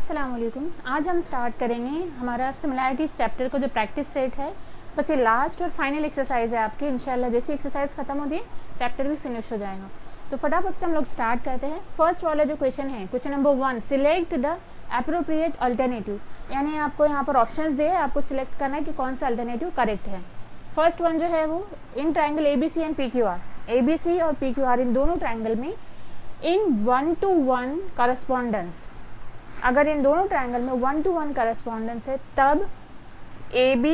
अस्सलाम वालेकुम। आज हम स्टार्ट करेंगे हमारा सिमिलैरिटीज़ चैप्टर का जो प्रैक्टिस सेट है। बस ये लास्ट और फाइनल एक्सरसाइज है आपकी। इंशाल्लाह जैसी एक्सरसाइज ख़त्म होती है चैप्टर भी फिनिश हो जाएगा। तो फटाफट से हम लोग स्टार्ट करते हैं। फर्स्ट वाला जो क्वेश्चन है, question number 1, select the appropriate alternative. यानी आपको यहाँ पर ऑप्शंस दिए, आपको सिलेक्ट करना है कि कौन सा अल्टरनेटिव करेक्ट है। फर्स्ट वन जो है वो, in triangle ABC and PQR, ABC और PQR इन दोनों ट्राइंगल में इन 1-to-1 करस्पॉन्डेंस, अगर इन दोनों ट्रायंगल में 1-to-1 करस्पॉन्डेंस है तब AB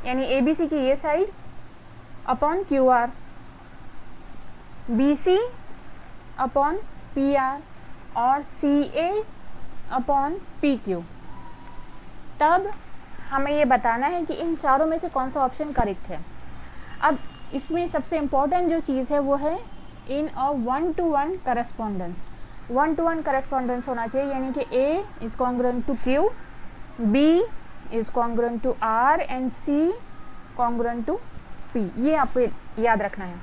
यानी ABC की ये side upon QR, BC upon PR और CA अपॉन PQ, तब हमें ये बताना है कि इन चारों में से कौन सा ऑप्शन करेक्ट है। अब इसमें सबसे इम्पोर्टेंट जो चीज़ है वो है इन अ 1-to-1 करस्पॉन्डेंस। 1-to-1 करस्पॉन्डेंस होना चाहिए, यानी कि A is congruent to Q, B is congruent to R and C congruent to P। ये आपको याद रखना है।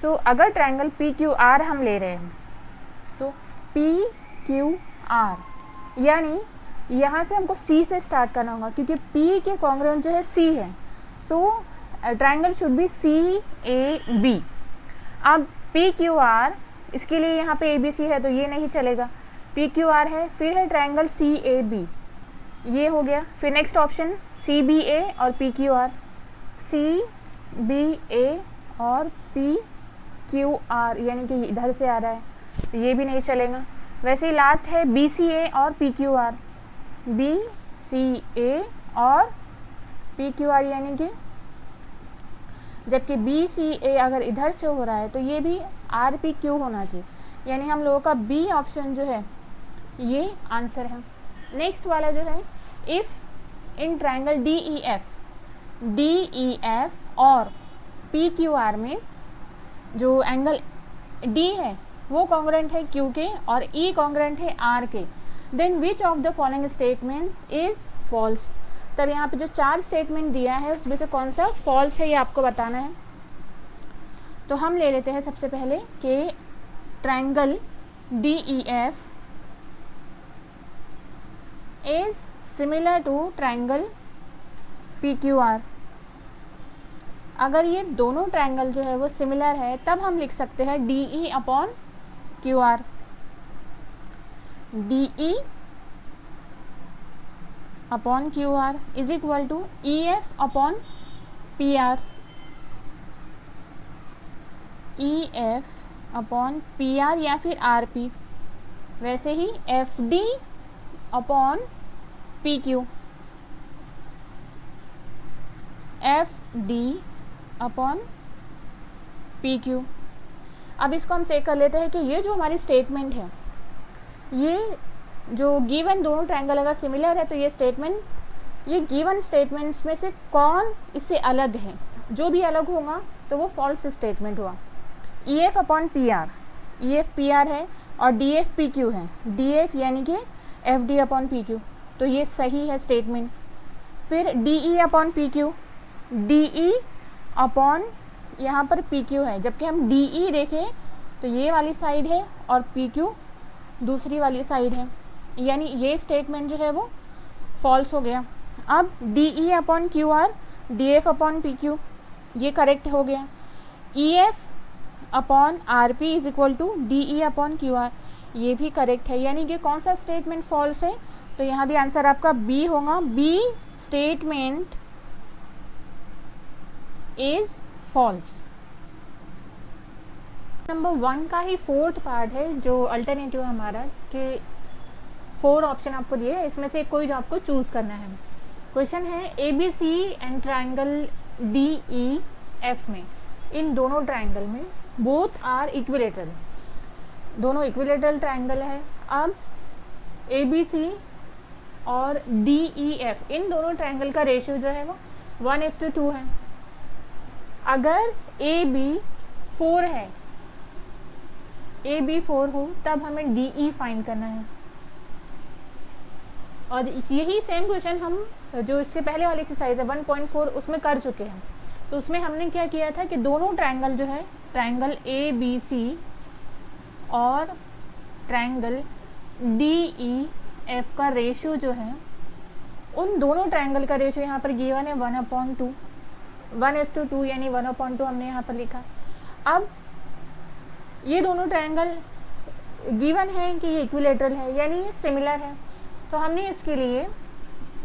सो अगर ट्रायंगल PQR हम ले रहे हैं तो PQR, यानी यहाँ से हमको C से स्टार्ट करना होगा क्योंकि P के कॉन्ग्रुएंट जो है C है। सो ट्रायंगल शुड बी CAB। अब PQR, इसके लिए यहाँ पे ABC है तो ये नहीं चलेगा, PQR है, फिर है ट्रायंगल CAB, ये हो गया। फिर नेक्स्ट ऑप्शन CBA और PQR, CBA और PQR, यानी कि इधर से आ रहा है तो ये भी नहीं चलेगा। वैसे ही लास्ट है BCA और PQR, BCA और PQR, यानी कि जबकि BCA अगर इधर से हो रहा है तो ये भी RPQ होना चाहिए, यानी हम लोगों का B ऑप्शन जो है ये आंसर है। नेक्स्ट वाला जो है, इफ़ इन ट्रायंगल DEF और PQR में जो एंगल D है वो कॉन्ग्रुएंट है Q के और E कॉन्ग्रुएंट है R के, then which of the following statement is false. तब यहाँ पे जो 4 स्टेटमेंट दिया है उसमें से कौन सा फॉल्स है ये आपको बताना है। तो हम ले लेते हैं सबसे पहले कि triangle DEF is similar to triangle PQR। अगर ये दोनों ट्रायंगल जो है वो सिमिलर है तब हम लिख सकते हैं DE upon QR, DE upon QR is equal to EF upon PR, EF upon PR या फिर RP। वैसे ही FD upon PQ, FD upon PQ। अब इसको हम चेक कर लेते हैं कि ये जो हमारी स्टेटमेंट है, ये जो गिवन दोनों ट्रायंगल अगर सिमिलर है तो ये स्टेटमेंट, ये गिवन स्टेटमेंट्स में से कौन इससे अलग है। जो भी अलग होगा तो वो फॉल्स स्टेटमेंट हुआ। EF upon PR, EF PR है और DF PQ है, DF यानी कि FD अपॉन PQ, तो ये सही है स्टेटमेंट। फिर DE upon PQ, DE upon यहाँ पर PQ है, जबकि हम DE देखें तो ये वाली साइड है और PQ दूसरी वाली साइड है, यानी ये स्टेटमेंट जो है वो फॉल्स हो गया। अब DE upon QR, DF upon PQ ये करेक्ट हो गया। EF upon RP is equal to DE upon QR ये भी करेक्ट है, यानी कि कौन सा स्टेटमेंट फॉल्स है, तो यहाँ भी आंसर आपका B होगा, B statement is false. Number 1 का ही 4th पार्ट है जो अल्टरनेटिव हमारा, कि 4 ऑप्शन आपको दिए, इसमें से कोई जो आपको चूज़ करना है। क्वेश्चन है ABC एंड ट्रायंगल DEF में, इन दोनों ट्रायंगल में बोथ आर इक्विलेटरल, दोनों इक्विलेटरल ट्रायंगल है। अब ABC और DEF इन दोनों ट्रायंगल का रेशियो जो है वो 1:2 है। अगर AB 4 है, AB 4 हो तब हमें DE फाइंड करना है। और यही सेम क्वेश्चन हम जो इसके पहले वाली एक्सरसाइज है 1.4 उसमें कर चुके हैं। तो उसमें हमने क्या किया था कि दोनों ट्रायंगल जो है, ट्रायंगल ABC और ट्रायंगल DEF एफ का रेशियो जो है, उन दोनों ट्रायंगल का रेशियो यहाँ पर गिवन है 1/2, 1:2 यानी 1/2 हमने यहाँ पर लिखा। अब ये दोनों ट्रायंगल गिवन है कि ये इक्विलेटरल है यानी ये सिमिलर है, तो हमने इसके लिए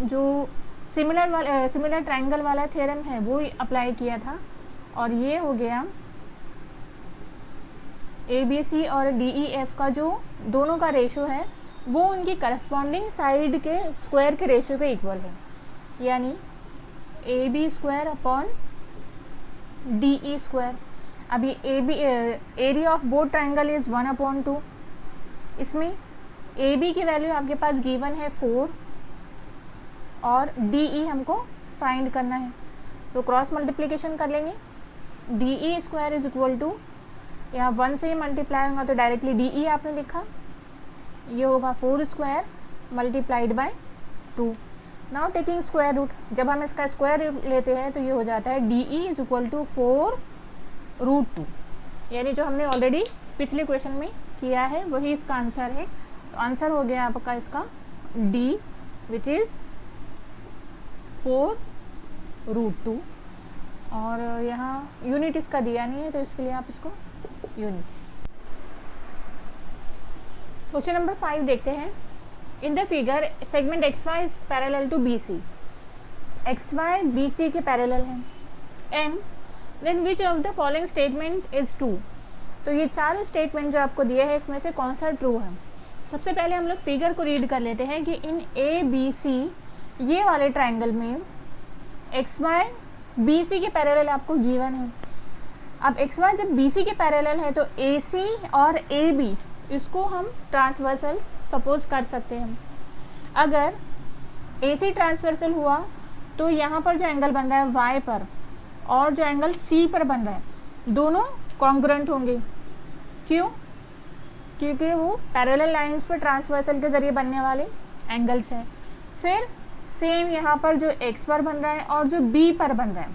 जो सिमिलर ट्रायंगल वाला थ्योरम है वो अप्लाई किया था, और ये हो गया ABC और DEF का जो दोनों का रेशियो है वो उनकी करस्पॉन्डिंग साइड के स्क्वायर के रेशियो के इक्वल है, यानी AB² / DE²। अभी area of both triangle is 1/2। इसमें AB की वैल्यू आपके पास गिवन है 4 और DE हमको फाइंड करना है, सो क्रॉस मल्टीप्लिकेशन कर लेंगे। DE² इज इक्वल टू, यहाँ 1 से ही मल्टीप्लाई होगा तो डायरेक्टली DE आपने लिखा, ये होगा 4² multiplied by 2। Now taking square root, जब हम इसका स्क्वायर लेते हैं तो ये हो जाता है DE इज इक्वल टू 4√2, यानी जो हमने ऑलरेडी पिछले क्वेश्चन में किया है वही इसका आंसर है। तो आंसर हो गया आपका इसका D विच इज़ 4√2, और यहाँ यूनिट इसका दिया नहीं है तो इसके लिए आप इसको यूनिट्स। क्वेश्चन नंबर 5 देखते हैं। In the figure segment XY is parallel to BC, XY BC के पैरेलल है, and then which of the following statement is true. तो ये चारों स्टेटमेंट जो आपको दिया है इसमें से कौन सा ट्रू है। सबसे पहले हम लोग फिगर को रीड कर लेते हैं कि इन ABC ये वाले ट्राइंगल में XY BC के पैरेलल आपको गिवन है। अब XY जब BC के पैरेलल है तो AC और AB इसको हम ट्रांसवर्सल सपोज कर सकते हैं। अगर AC ट्रांसवर्सल हुआ तो यहाँ पर जो एंगल बन रहा है Y पर और जो एंगल C पर बन रहा है दोनों कॉन्ग्रुएंट होंगे। क्यों? क्योंकि वो पैरेलल लाइंस पर ट्रांसवर्सल के ज़रिए बनने वाले एंगल्स हैं। फिर सेम यहाँ पर जो X पर बन रहा है और जो B पर बन रहा है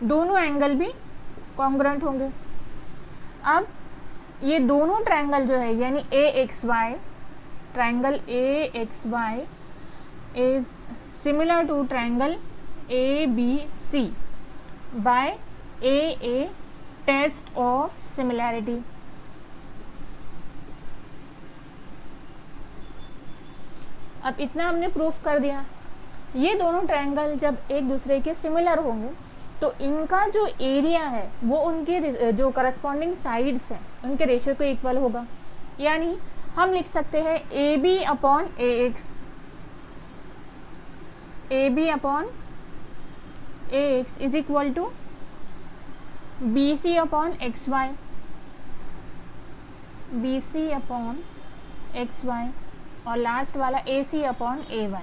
दोनों एंगल भी कॉन्ग्रुएंट होंगे। अब ये दोनों ट्रायंगल जो है यानी AXY, triangle AXY is similar to triangle ABC by AA test of similarity. अब इतना हमने प्रूफ कर दिया। ये दोनों ट्रायंगल जब एक दूसरे के सिमिलर होंगे तो इनका जो एरिया है वो उनके जो करस्पॉन्डिंग साइड्स हैं उनके रेशियो को इक्वल होगा। यानी हम लिख सकते हैं AB/AX, AB/AX is equal to BC/XY, BC/XY, और लास्ट वाला AC/AY।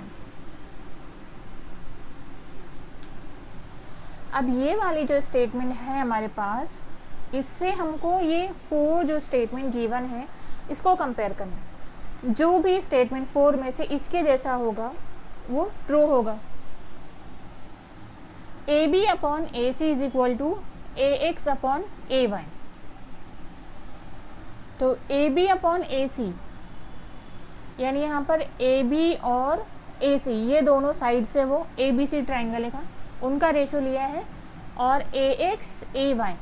अब ये वाली जो स्टेटमेंट है हमारे पास, इससे हमको ये 4 जो स्टेटमेंट गिवन है इसको कंपेयर करना है। जो भी स्टेटमेंट 4 में से इसके जैसा होगा वो ट्रू होगा। AB/AC is equal to AX/AY। तो AB/AC यानी यहाँ पर AB और AC ये दोनों साइड से वो ABC ट्रायंगल का उनका रेशियो लिया है, और AX/AY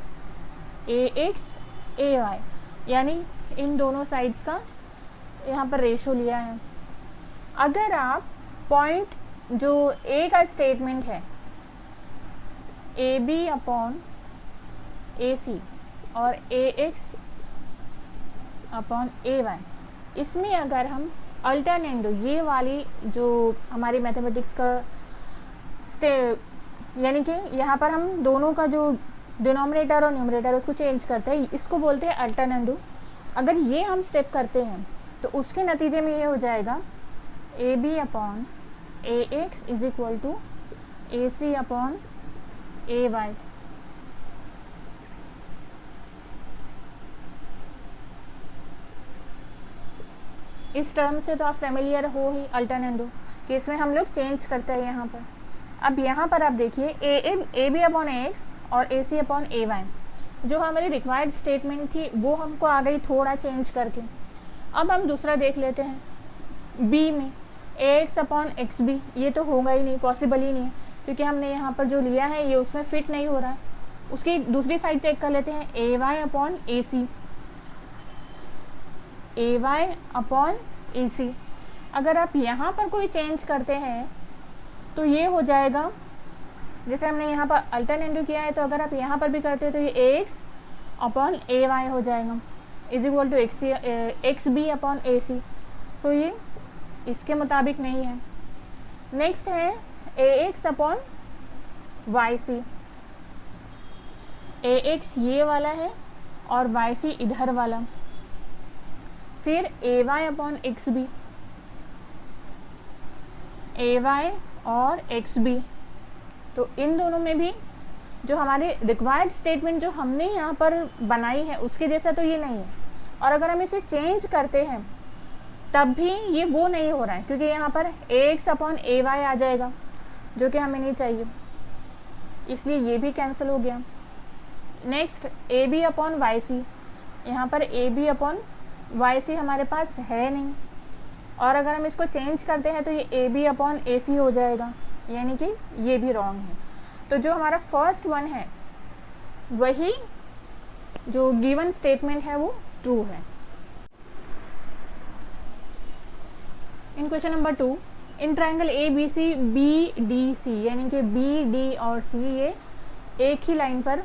यानी इन दोनों साइड्स का यहाँ पर रेशियो लिया है। अगर आप पॉइंट जो A का स्टेटमेंट है AB/AC और AX/AY, इसमें अगर हम अल्टरनेंडो ये वाली जो हमारी मैथमेटिक्स का यानी कि यहाँ पर हम दोनों का जो डिनोमिनेटर और न्यूमरेटर उसको चेंज करते हैं, इसको बोलते हैं अल्टरनेंडो। अगर ये हम स्टेप करते हैं तो उसके नतीजे में ये हो जाएगा AB/AX is equal to AC/AY। इस टर्म से तो आप फेमिलियर हो ही, अल्टरनेंडो कि इसमें हम लोग चेंज करते हैं यहाँ पर। अब यहाँ पर आप देखिए AB/AX और AC/AY जो हमारी रिक्वायर्ड स्टेटमेंट थी वो हमको आ गई थोड़ा चेंज करके। अब हम दूसरा देख लेते हैं। बी में ax अपॉन एक्स बी, ये तो होगा ही नहीं, पॉसिबल ही नहीं है, क्योंकि हमने यहाँ पर जो लिया है ये उसमें फिट नहीं हो रहा है। उसकी दूसरी साइड चेक कर लेते हैं, ए Y upon A C, A Y upon A सी। अगर आप यहाँ पर कोई चेंज करते हैं तो ये हो जाएगा, जैसे हमने यहाँ पर अल्टरनेटिव किया है, तो अगर आप यहाँ पर भी करते हो तो ये A X upon A Y हो जाएगा, is equal to X B upon A C. तो ये इसके मुताबिक नहीं है। नेक्स्ट है A X upon Y C, A X ये वाला है और वाई सी इधर वाला। फिर A Y upon X B, A Y और एक्स बी, तो इन दोनों में भी जो हमारे रिक्वायर्ड स्टेटमेंट जो हमने यहाँ पर बनाई है उसके जैसा तो ये नहीं है। और अगर हम इसे चेंज करते हैं तब भी ये वो नहीं हो रहा है, क्योंकि यहाँ पर ए एक्स अपॉन ए वाई आ जाएगा जो कि हमें नहीं चाहिए, इसलिए ये भी कैंसिल हो गया। Next A B upon Y C, यहाँ पर A B upon Y C हमारे पास है नहीं, और अगर हम इसको चेंज करते हैं तो ये ए बी अपॉन ए सी हो जाएगा, यानी कि ये भी रॉन्ग है। तो जो हमारा फर्स्ट वन है वही जो गिवन स्टेटमेंट है वो ट्रू है। In question number 2, in triangle A B C B D C, यानी कि बी डी और सी ये एक ही लाइन पर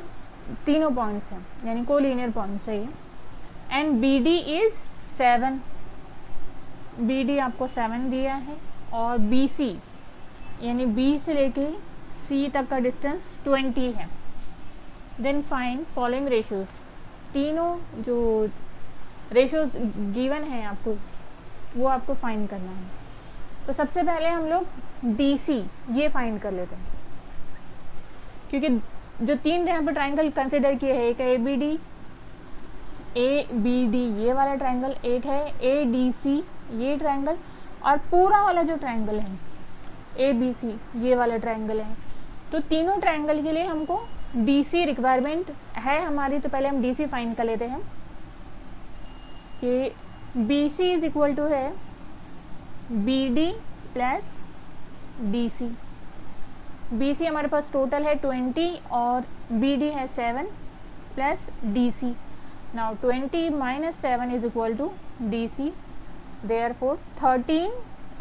तीनों पॉइंट्स हैं, यानी कोलिनियर पॉइंट्स है ये। And B D is 7, B D आपको 7 दिया है, और बी सी यानी बी से लेके सी तक का डिस्टेंस 20 है। देन फाइंड फॉलोइंग रेशियोज, तीनों जो रेशियोज गिवन है आपको वो आपको फाइंड करना है। तो सबसे पहले हम लोग डी सी ये फाइंड कर लेते हैं, क्योंकि जो तीन यहाँ पर ट्राइंगल कंसिडर किए हैं, एक है ए बी डी ये वाला ट्राइंगल, एक है ए डी सी ये ट्राइंगल, और पूरा वाला जो ट्राइंगल है ए बी सी ये वाला ट्राइंगल है। तो तीनों ट्राइंगल के लिए हमको डी सी रिक्वायरमेंट है हमारी। तो पहले हम डी सी फाइंड कर लेते हैं कि B C is equal to है B D plus D C. B C हमारे पास टोटल है 20 और बी डी है 7 plus D C. Now 20 minus 7 is equal to D C, therefore 13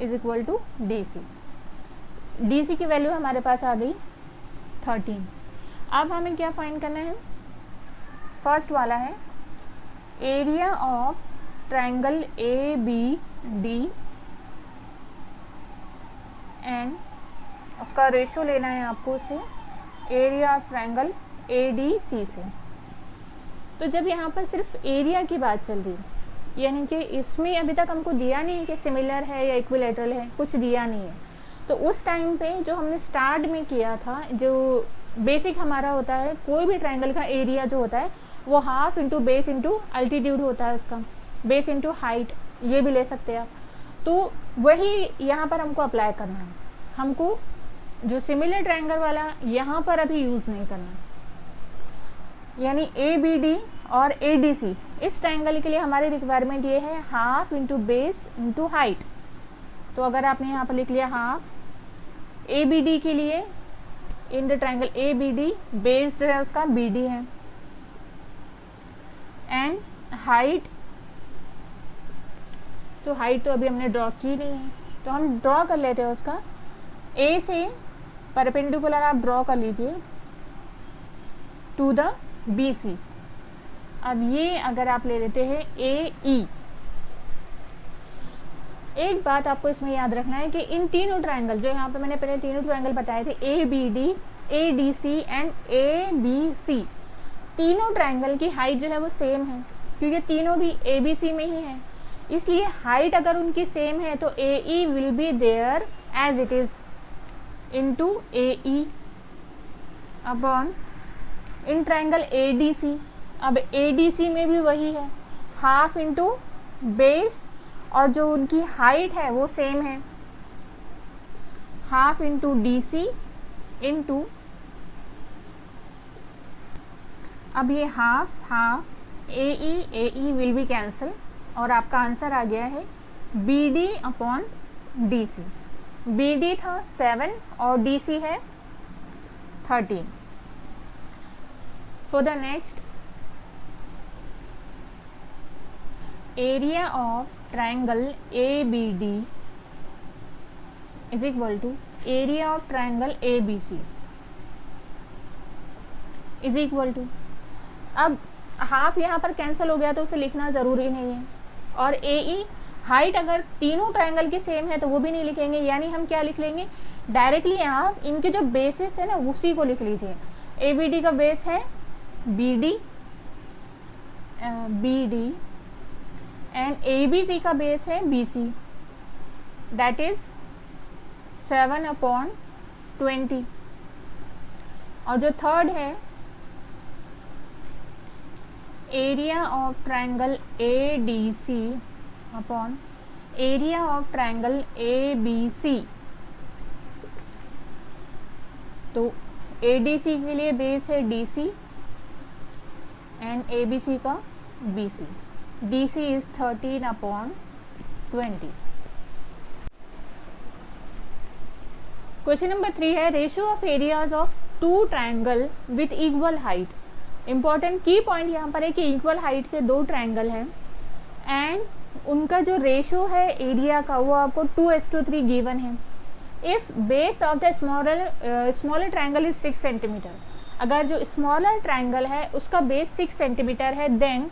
is equal to D C. D C की value हमारे पास आ गई 13। अब हमें क्या फाइंड करना है? फर्स्ट वाला है area of triangle A B D and उसका रेशो लेना है आपको उससे area of triangle A D C से। तो जब यहाँ पर सिर्फ एरिया की बात चल रही है, यानी कि इसमें अभी तक हमको दिया नहीं है कि सिमिलर है या इक्विलेटरल है, कुछ दिया नहीं है, तो उस टाइम पे जो हमने स्टार्ट में किया था, जो बेसिक हमारा होता है कोई भी ट्राइंगल का एरिया जो होता है वो half into base into altitude होता है, उसका बेस इंटू हाइट ये भी ले सकते हैं आप। तो वही यहाँ पर हमको अप्लाई करना है, हमको जो सिमिलर ट्राइंगल वाला यहाँ पर अभी यूज़ नहीं करना। यानी ए बी डी और ए डी सी इस ट्राइंगल के लिए हमारी रिक्वायरमेंट ये है half into base into height. तो अगर आपने यहाँ पर लिख लिया हाफ, ए बी डी के लिए in the triangle A B D base जो है उसका बी डी है, एंड हाइट, तो हाइट तो अभी हमने ड्रॉ की नहीं है तो हम ड्रॉ कर लेते हैं उसका। ए से परपेंडिकुलर आप ड्रॉ कर लीजिए टू द बी सी। अब ये अगर आप ले लेते हैं ए ई, एक बात आपको इसमें याद रखना है कि इन तीनों ट्राइंगल जो यहाँ पे मैंने पहले तीनों ट्राइंगल बताए थे A B D, A D C and A B C, तीनों ट्राइंगल की हाइट जो है वो सेम है, क्योंकि तीनों भी ए बी सी में ही है। इसलिए हाइट अगर उनकी सेम है तो A E will be there as it is into A E upon in triangle A D C. अब ए डी सी में भी वही है, हाफ इंटू बेस और जो उनकी हाइट है वो सेम है, half into D C into, अब ये half half A E will be cancel और आपका आंसर आ गया है B D upon D C. B D था 7 और डी सी है 13। For the next, area of triangle A B D is equal to area of triangle A B C is equal to, अब half यहाँ पर cancel हो गया तो उसे लिखना ज़रूरी नहीं है, और ए ई हाइट अगर तीनों ट्रायंगल की सेम है तो वो भी नहीं लिखेंगे, यानी हम क्या लिख लेंगे डायरेक्टली, यहाँ इनके जो बेसिस है ना उसी को लिख लीजिए। ए बी डी का बेस है B D and A B C का बेस है बी सी, दैट इज 7/20। और जो थर्ड है area of triangle A D C upon area of triangle A B C, तो ए डी सी के लिए बेस है D C and A B C का B C. D C is 13/20। Question number 3 है ratio of areas of two triangles with equal height. Important की point यहाँ पर है कि इक्वल हाइट के दो ट्रायंगल हैं एंड उनका जो रेशियो है एरिया का वो आपको 2:3 गिवन है। If base of the smaller triangle is 6 centimetre, अगर जो स्मॉलर ट्रायंगल है उसका बेस 6 सेंटीमीटर है, देन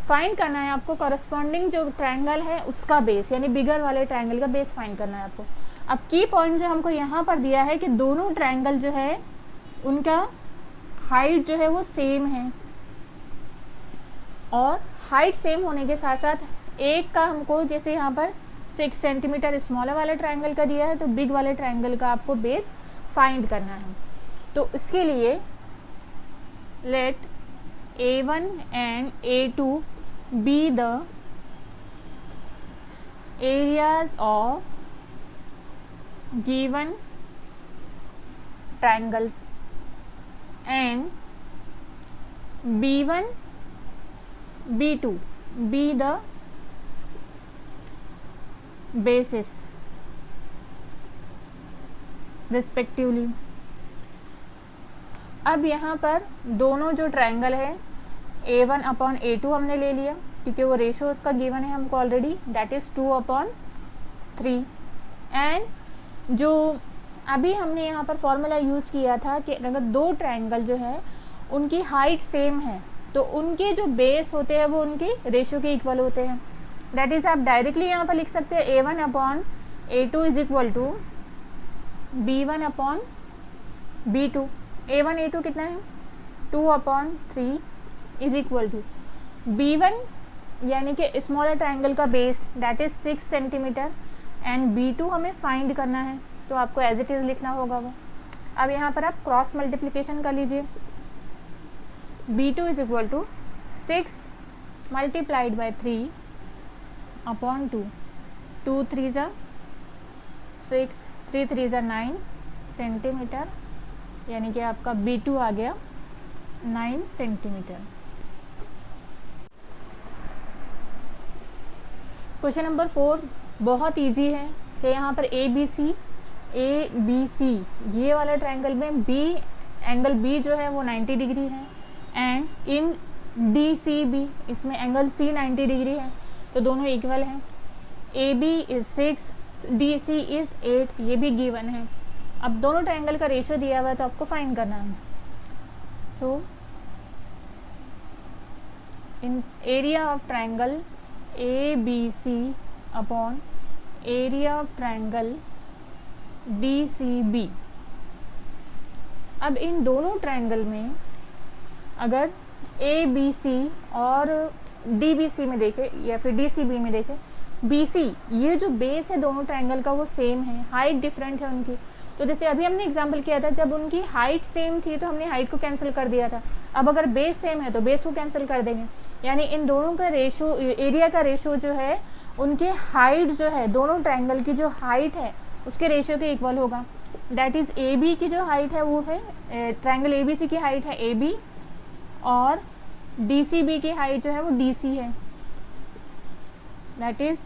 फाइंड करना है आपको करस्पॉन्डिंग जो ट्रायंगल है उसका बेस, यानी बिगर वाले ट्रायंगल का बेस फाइंड करना है आपको। अब की पॉइंट जो हमको यहाँ पर दिया है कि दोनों ट्रायंगल जो है उनका हाइट जो है वो सेम है, और हाइट सेम होने के साथ साथ एक का हमको जैसे यहाँ पर 6 सेंटीमीटर स्मॉलर वाले ट्रायंगल का दिया है, तो बिग वाले ट्रायंगल का आपको बेस फाइंड करना है। तो इसके लिए let A1 and A2 be the areas of given triangles and B1 B2 be the bases respectively। अब यहाँ पर दोनों जो ट्रायंगल है A1/A2 हमने ले लिया क्योंकि वो रेशो उसका गिवन है हमको ऑलरेडी, दैट इज 2/3। एंड जो अभी हमने यहाँ पर फॉर्मूला यूज़ किया था कि अगर दो ट्रायंगल जो है उनकी हाइट सेम है तो उनके जो बेस होते हैं वो उनके रेशियो के इक्वल होते हैं। दैट इज़ आप डायरेक्टली यहाँ पर लिख सकते हैं A1/A2 is equal to B1/B2। A1 A2 कितना है 2/3 इज इक्वल टू B1 यानी कि स्मॉलर ट्रायंगल का base that is 6 centimetre and B2 हमें फाइंड करना है, तो आपको एज इट इज़ लिखना होगा वो। अब यहाँ पर आप क्रॉस मल्टीप्लिकेशन कर लीजिए। B2 is equal to 6 multiplied by 3/2, 2 3 ज़ा 6, 3 3 ज़ा 9 सेंटीमीटर, यानी कि आपका B2 आ गया 9 सेंटीमीटर। क्वेश्चन नंबर 4 बहुत इजी है कि यहाँ पर ए बी सी ये वाला ट्रायंगल में बी एंगल बी जो है वो 90 डिग्री है and in D C B इसमें एंगल सी 90 डिग्री है, तो दोनों इक्वल हैं। A B is 6, D C is 8, ये भी गिवन है। अब दोनों ट्रायंगल का रेशियो दिया हुआ है तो आपको फाइंड करना है। So in area of triangle A B C upon area of triangle D C B. अब इन दोनों ट्रायंगल में अगर ए बी सी और डी बी सी में देखें या फिर डी सी बी में देखें, बी सी ये जो बेस है दोनों ट्रायंगल का वो सेम है, हाइट डिफरेंट है उनकी। तो जैसे अभी हमने एग्जांपल किया था जब उनकी हाइट सेम थी तो हमने हाइट को कैंसिल कर दिया था। अब अगर बेस सेम है तो बेस को कैंसिल कर देंगे, यानी इन दोनों का रेशो एरिया का रेशो जो है उनके हाइट जो है दोनों ट्रायंगल की जो हाइट है उसके रेशियो के इक्वल होगा। दैट इज़ ए बी की जो हाइट है वो है ट्रायंगल ए बी सी की हाइट है ए बी और डी सी बी की हाइट जो है वो डी सी है, दैट इज़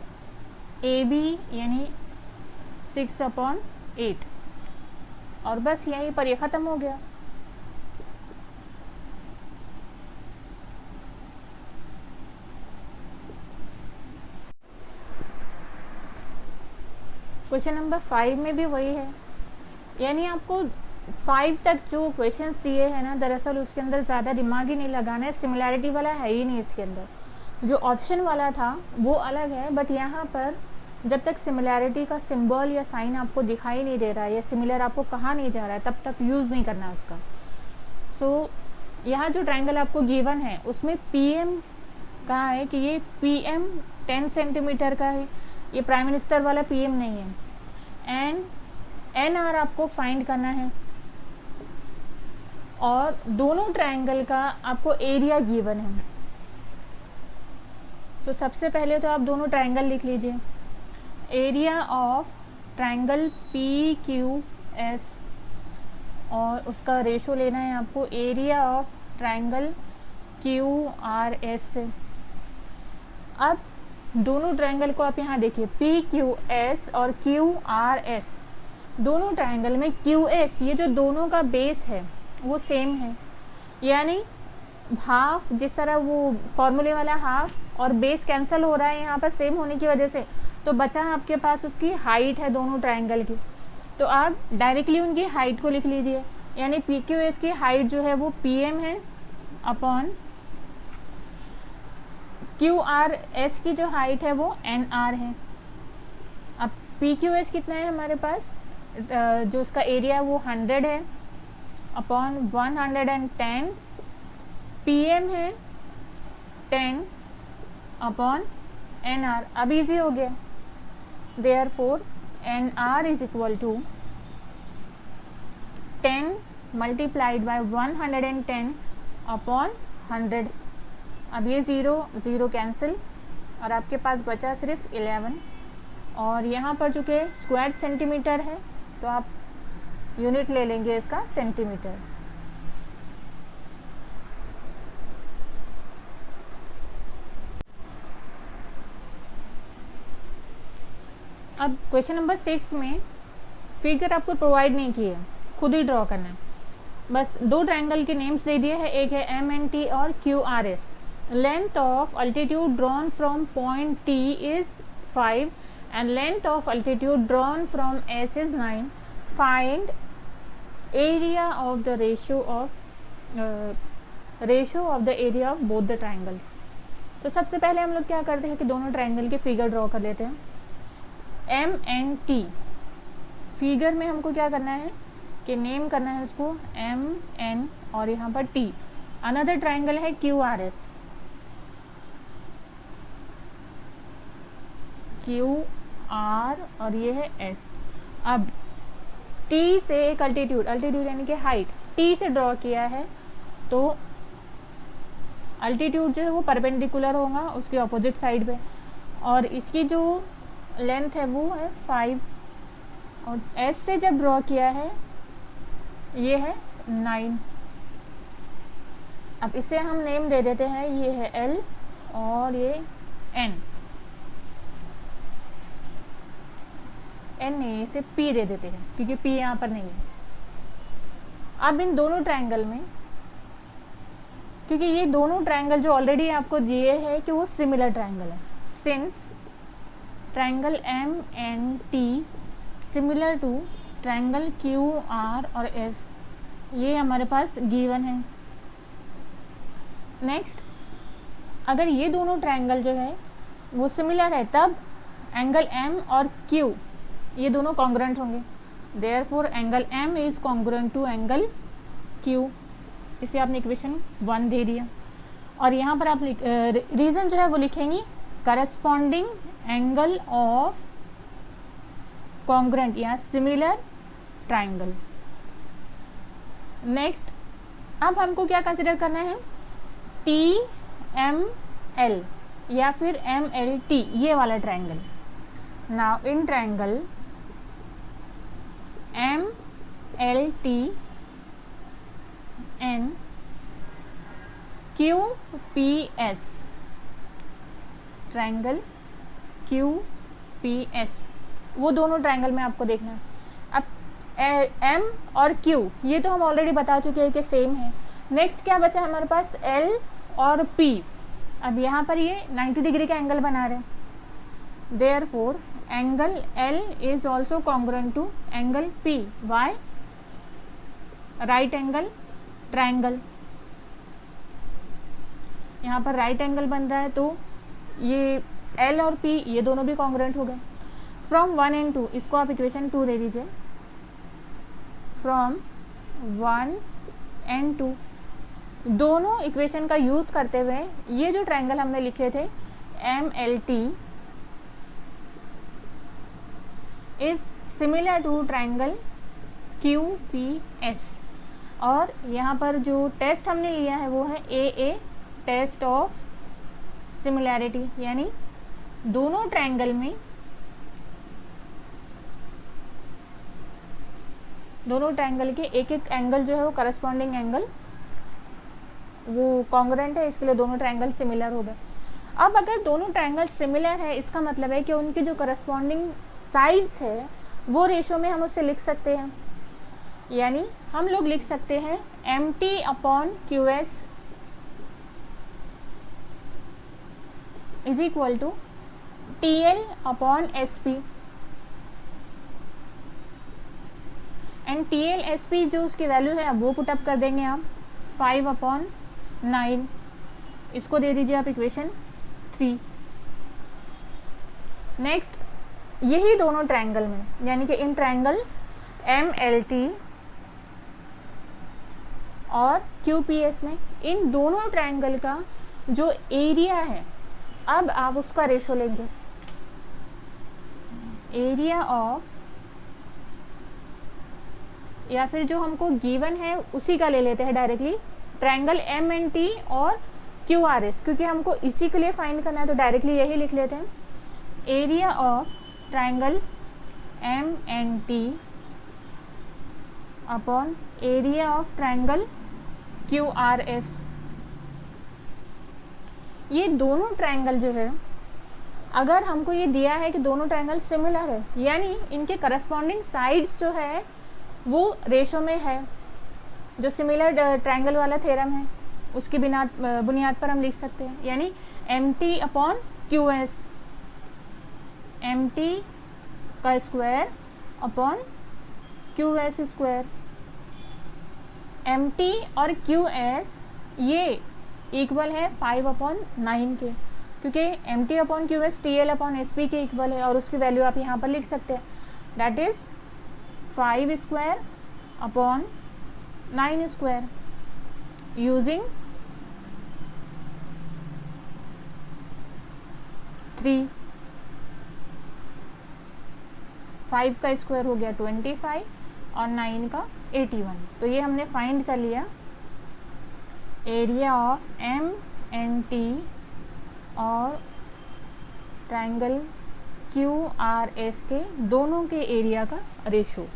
ए बी यानी 6/8 और बस यहीं पर ये ख़त्म हो गया। क्वेश्चन नंबर 5 में भी वही है, यानी आपको 5 तक जो क्वेश्चंस दिए हैं ना, दरअसल उसके अंदर ज़्यादा दिमाग ही नहीं लगाना है, सिमिलैरिटी वाला है ही नहीं इसके अंदर। जो ऑप्शन वाला था वो अलग है, बट यहाँ पर जब तक सिमिलैरिटी का सिंबल या साइन आपको दिखाई नहीं दे रहा है या सिमिलर आपको कहा नहीं जा रहा है, तब तक यूज़ नहीं करना उसका। तो यहाँ जो ट्रायंगल आपको गिवन है उसमें PM कहा है कि ये PM 10 सेंटीमीटर का है, ये प्राइम मिनिस्टर वाला PM नहीं है। एंड NR आपको फाइंड करना है और दोनों ट्रायंगल का आपको एरिया गिवन है। तो सबसे पहले तो आप दोनों ट्रायंगल लिख लीजिए। एरिया ऑफ ट्रायंगल PQS और उसका रेशो लेना है आपको एरिया ऑफ ट्रायंगल QRS से। अब दोनों ट्रायंगल को आप यहाँ देखिए, PQS और QRS, दोनों ट्रायंगल में QS ये जो दोनों का बेस है वो सेम है, यानी हाफ, जिस तरह वो फॉर्मूले वाला हाफ और बेस कैंसिल हो रहा है यहाँ पर सेम होने की वजह से, तो बचा आपके पास उसकी हाइट है दोनों ट्रायंगल की। तो आप डायरेक्टली उनकी हाइट को लिख लीजिए, यानी PQS की हाइट जो है वो PM है अपॉन QRS की जो हाइट है वो NR है। अब PQS कितना है हमारे पास, जो उसका एरिया है वो 100 है अपॉन 110, PM है 10 अपॉन NR। अब इजी हो गया, therefore NR is equal to 10 multiplied by 110 upon 100। अब ये 0 कैंसिल और आपके पास बचा सिर्फ 11, और यहाँ पर चूँकि स्क्वायर सेंटीमीटर है तो आप यूनिट ले लेंगे इसका सेंटीमीटर। अब क्वेश्चन नंबर 6 में फिगर आपको प्रोवाइड नहीं की है, खुद ही ड्रॉ करना है। बस दो ट्रायंगल के नेम्स दे दिए हैं, एक है MNT और QRS। Length of altitude drawn from point T is 5 and length of altitude drawn from S is 9. Find area of the ratio of the area of both the triangles. तो सबसे पहले हम लोग क्या करते हैं कि दोनों ट्रायंगल की फिगर ड्रॉ कर लेते हैं। MNT फिगर में हमको क्या करना है कि नेम करना है उसको MN और यहाँ पर T। अनदर ट्रायंगल है QRS, QR और ये है S। अब T से एक अल्टीट्यूड यानी कि हाइट T से ड्रॉ किया है, तो अल्टीट्यूड जो है वो परपेंडिकुलर होगा उसके ऑपोजिट साइड पे, और इसकी जो लेंथ है वो है 5, और S से जब ड्रॉ किया है ये है 9। अब इसे हम नेम दे देते हैं, ये है L और ये N। N नहीं, इसे P दे देते हैं क्योंकि P यहाँ पर नहीं है। अब इन दोनों ट्रायंगल में, क्योंकि ये दोनों ट्रायंगल जो ऑलरेडी आपको दिए हैं कि वो सिमिलर ट्रायंगल है, since triangle MNT similar to triangle QR और S, ये हमारे पास गिवन है। नेक्स्ट, अगर ये दोनों ट्रायंगल जो है वो सिमिलर है, तब एंगल M और Q ये दोनों कॉन्ग्रुएंट होंगे। Therefore angle M is congruent to angle Q। इसे आपने इक्वेशन 1 दे दिया, और यहाँ पर आप रीजन जो है वो लिखेंगी करस्पॉन्डिंग एंगल ऑफ कॉन्ग्रुएंट या सिमिलर ट्रायंगल। नेक्स्ट, अब हमको क्या कंसिडर करना है, TML या फिर MLT ये वाला triangle. Now in triangle MLT and QPS, triangle QPS P S, वो दोनों ट्रायंगल में आपको देखना है। अब एम और क्यू ये तो हम ऑलरेडी बता चुके हैं कि सेम है। नेक्स्ट क्या बचा हमारे पास, एल और पी। अब यहाँ पर ये 90 डिग्री का एंगल बना रहे हैं, therefore angle L is also congruent to angle P. Why, right angle triangle, यहाँ पर राइट एंगल बन रहा है तो ये एल और पी ये दोनों भी कॉन्ग्रुएंट हो गए। फ्रॉम 1 and 2, इसको आप इक्वेशन 2 दे दीजिए। फ्रॉम 1 and 2 दोनों इक्वेशन का यूज़ करते हुए ये जो ट्रायंगल हमने लिखे थे M L T is similar to triangle Q P S. और यहाँ पर जो टेस्ट हमने लिया है वो है ए टेस्ट ऑफ सिमिलैरिटी, यानी दोनों ट्रायंगल में दोनों ट्रायंगल के एक एक एंगल जो है वो करस्पॉन्डिंग एंगल वो कॉन्ग्रुएंट है, इसके लिए दोनों ट्रायंगल सिमिलर हो गए। अब अगर दोनों ट्रायंगल सिमिलर है इसका मतलब है कि उनकी जो करस्पॉन्डिंग साइड्स है वो रेशो में हम उससे लिख सकते हैं, यानी हम लोग लिख सकते हैं M T upon Q S is equal to T L upon S P. And T L S P जो उसकी वैल्यू है अब वो पुटअप कर देंगे आप 5/9, इसको दे दीजिए आप इक्वेशन 3। नेक्स्ट यही दोनों ट्रायंगल में, यानी कि इन ट्रायंगल एम एल टी और क्यू पी एस में, इन दोनों ट्रायंगल का जो एरिया है अब आप उसका रेशो लेंगे। एरिया ऑफ, या फिर जो हमको गिवन है उसी का ले लेते हैं directly, triangle M N T और क्यू आर एस, क्योंकि हमको इसी के लिए फाइंड करना है तो डायरेक्टली यही लिख लेते हैं। Area of triangle M N T upon area of triangle Q R S. ये दोनों ट्रायंगल जो है अगर हमको ये दिया है कि दोनों ट्रायंगल सिमिलर है, यानी इनके करस्पॉन्डिंग साइड्स जो है वो रेशो में है, जो सिमिलर ट्रायंगल वाला थ्योरम है उसकी बुनियाद पर हम लिख सकते हैं, यानी M T upon Q S, M T का square upon Q S square. M T और क्यू एस ये इक्वल है 5/9 के, क्योंकि M T upon Q S T L upon S P के इक्वल है और उसकी वैल्यू आप यहाँ पर लिख सकते हैं, that is 5 square upon 9 square using 3। 5 का स्क्वायर हो गया 25 और 9 का 81। तो ये हमने फाइंड कर लिया area of M N T और ट्रायंगल क्यू आर एस के दोनों के एरिया का रेशो।